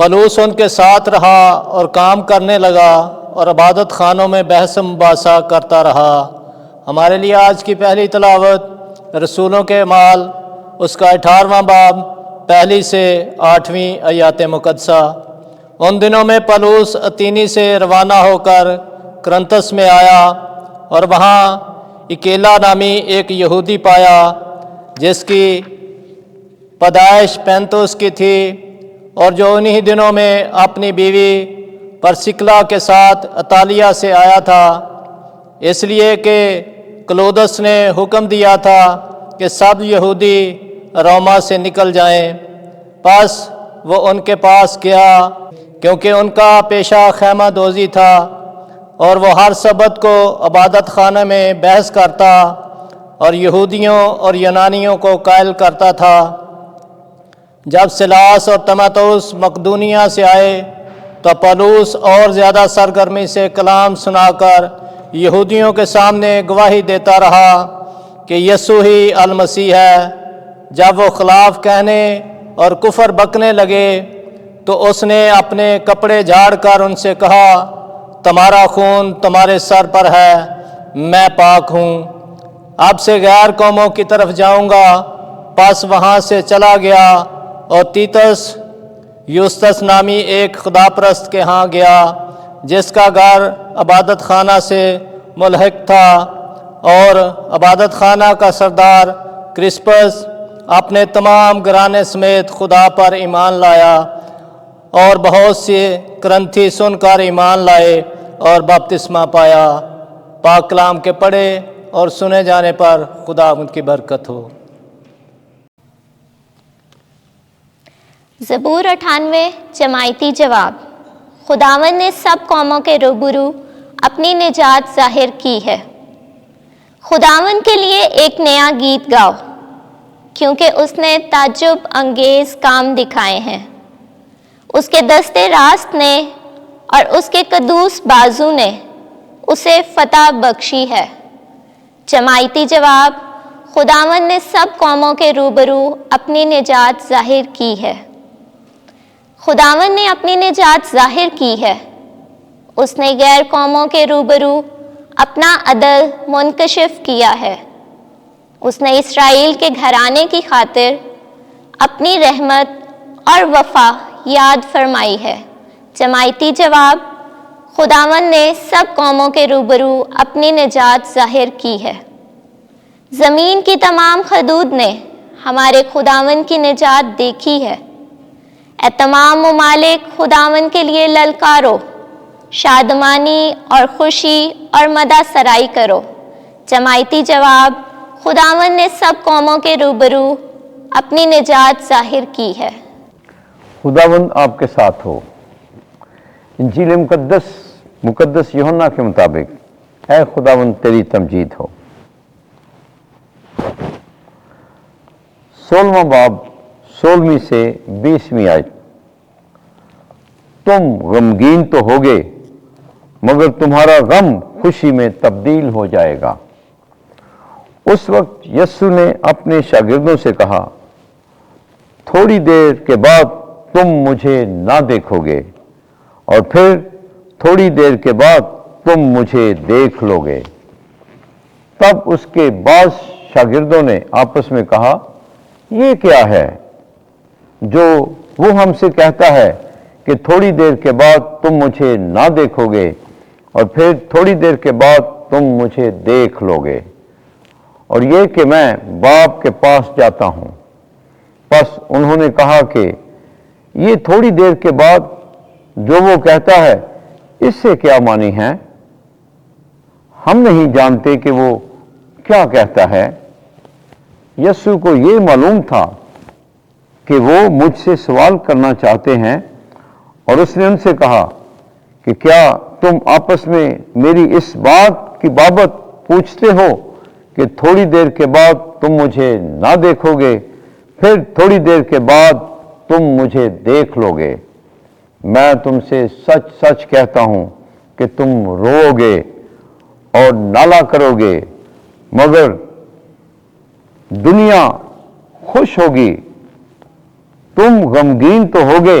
پلوس ان کے ساتھ رہا اور کام کرنے لگا اور عبادت خانوں میں بحث مباحثہ کرتا رہا۔ ہمارے لیے آج کی پہلی تلاوت رسولوں کے اعمال اس کا 18واں باب پہلی سے 8ویں آیات مقدسہ۔ ان دنوں میں پلوس اتینی سے روانہ ہو کر کرنتس میں آیا اور وہاں اکیلا نامی ایک یہودی پایا جس کی پیدائش پینتوس کی تھی اور جو انہی دنوں میں اپنی بیوی پرسکلا کے ساتھ اطالیہ سے آیا تھا، اس لیے کہ کلودس نے حکم دیا تھا کہ سب یہودی روما سے نکل جائیں۔ پس وہ ان کے پاس گیا کیونکہ ان کا پیشہ خیمہ دوزی تھا، اور وہ ہر سبت کو عبادت خانہ میں بحث کرتا اور یہودیوں اور یونانیوں کو قائل کرتا تھا۔ جب سلاس اور تیموتھوس مقدونیہ سے آئے تو پولس اور زیادہ سرگرمی سے کلام سنا کر یہودیوں کے سامنے گواہی دیتا رہا کہ یسوع ہی المسیح ہے۔ جب وہ خلاف کہنے اور کفر بکنے لگے تو اس نے اپنے کپڑے جھاڑ کر ان سے کہا، تمہارا خون تمہارے سر پر ہے، میں پاک ہوں، اب سے غیر قوموں کی طرف جاؤں گا۔ پس وہاں سے چلا گیا اور تیتس یوستس نامی ایک خدا پرست کے ہاں گیا جس کا گھر عبادت خانہ سے ملحق تھا، اور عبادت خانہ کا سردار کرسپس اپنے تمام گھرانے سمیت خدا پر ایمان لایا، اور بہت سے کرنتھی سن کر ایمان لائے اور بپتسمہ پایا۔ پاک کلام کے پڑھے اور سنے جانے پر خدا ان کی برکت ہو۔ زبور 98 جماعتی جواب۔ خداوند نے سب قوموں کے روبرو اپنی نجات ظاہر کی ہے۔ خداوند کے لیے ایک نیا گیت گاؤ، کیونکہ اس نے تعجب انگیز کام دکھائے ہیں۔ اس کے دستے راست نے اور اس کے قدوس بازو نے اسے فتح بخشی ہے۔ جماعتی جواب۔ خداوند نے سب قوموں کے روبرو اپنی نجات ظاہر کی ہے۔ خداوند نے اپنی نجات ظاہر کی ہے۔ اس نے غیر قوموں کے روبرو اپنا عدل منکشف کیا ہے۔ اس نے اسرائیل کے گھرانے کی خاطر اپنی رحمت اور وفا یاد فرمائی ہے۔ جماعتی جواب۔ خداوند نے سب قوموں کے روبرو اپنی نجات ظاہر کی ہے۔ زمین کی تمام حدود نے ہمارے خداوند کی نجات دیکھی ہے۔ اے تمام ممالک، خداوند کے لیے للکارو، شادمانی اور خوشی اور مدح سرائی کرو۔ جماعتی جواب۔ خداوند نے سب قوموں کے روبرو اپنی نجات ظاہر کی ہے۔ خداوند آپ کے ساتھ ہو۔ انجیل مقدس یوحنا کے مطابق اے خداوند تیری تمجید ہو۔ 16واں باب 16ویں سے 20ویں آیت۔ تم غمگین تو ہوگے مگر تمہارا غم خوشی میں تبدیل ہو جائے گا۔ اس وقت یسوع نے اپنے شاگردوں سے کہا، تھوڑی دیر کے بعد تم مجھے نہ دیکھو گے، اور پھر تھوڑی دیر کے بعد تم مجھے دیکھ لو گے۔ تب اس کے بعض شاگردوں نے آپس میں کہا، یہ کیا ہے جو وہ ہم سے کہتا ہے کہ تھوڑی دیر کے بعد تم مجھے نہ دیکھو گے اور پھر تھوڑی دیر کے بعد تم مجھے دیکھ لو گے، اور یہ کہ میں باپ کے پاس جاتا ہوں۔ پس انہوں نے کہا کہ یہ تھوڑی دیر کے بعد جو وہ کہتا ہے اس سے کیا معنی ہے؟ ہم نہیں جانتے کہ وہ کیا کہتا ہے۔ یسوع کو یہ معلوم تھا کہ وہ مجھ سے سوال کرنا چاہتے ہیں، اور اس نے ان سے کہا کہ کیا تم آپس میں میری اس بات کی بابت پوچھتے ہو کہ تھوڑی دیر کے بعد تم مجھے نہ دیکھو گے، پھر تھوڑی دیر کے بعد تم مجھے دیکھ لو گے؟ میں تم سے سچ سچ کہتا ہوں کہ تم رو گے اور نالہ کرو گے، مگر دنیا خوش ہوگی۔ تم غمگین تو ہوگے